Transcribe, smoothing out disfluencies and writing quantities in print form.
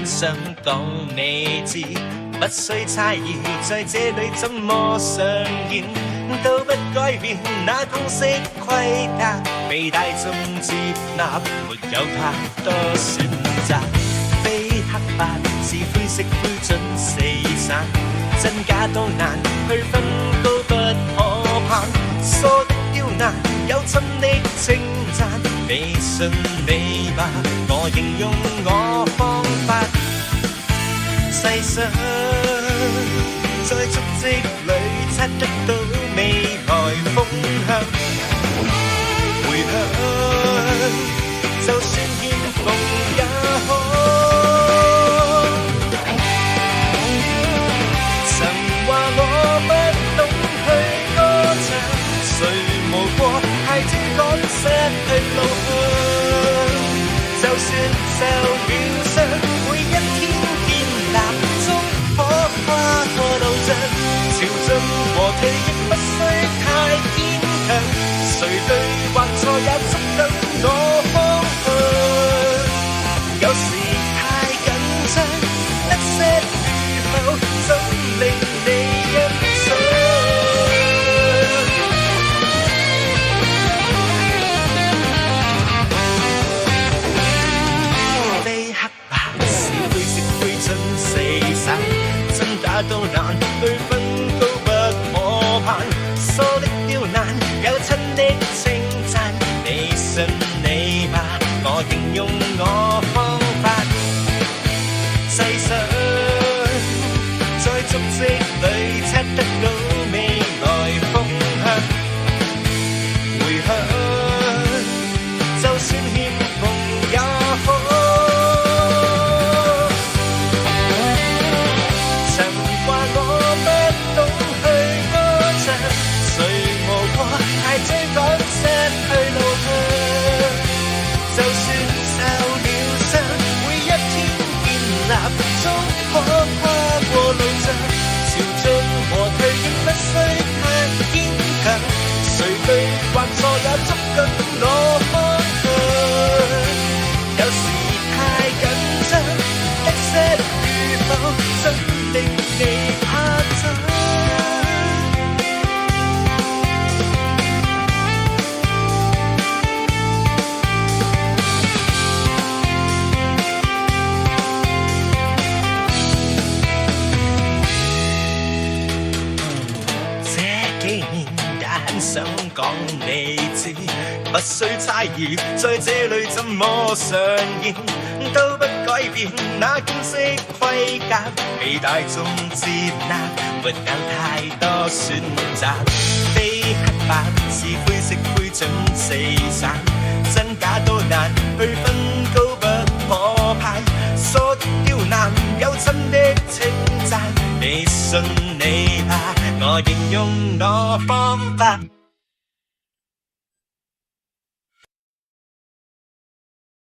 想講你知，不需猜疑，在這裏怎麼上演，都不改變那公式規格，被大眾接納，沒有太多選擇。非黑白是灰色灰燼四散，真假都難區分，高不可攀。疏的刁難，有親的稱讚，你信你吧，我形容我方法。細想，在足跡裏察得到未來風向，回響，就算欠奉也好。曾話我不懂去歌唱，誰無過太精趕失去路向，就算受了傷，每一天建立中可跨過路障，潮進和退亦不需太堅強，誰對或錯也捉緊我方向，有時太緊張，得失與否怎令你欣賞？非黑白是灰色灰燼四散，真假都難區分，高不可攀。疏的刁難，有親的稱讚，你信你吧，我形容我方法。細想，在足跡裏察得到未來風向，回響，就算欠奉也好。曾話我不懂去歌唱，誰無過太追趕失去路向，就算受了傷，每一天建立終可跨過路障，潮進和退亦不需太堅強，誰對或錯也捉緊我方向，有時太緊張，得失與否怎令你怕走？想講你知，不需猜疑，在這裏怎麼上演，都不改變那公式規格，被大眾接納，沒有太多選擇。非黑白是灰色灰燼四散，真假都難區分，高不可攀。疏的刁難，有親的稱讚，你信你吧，我形容我方法。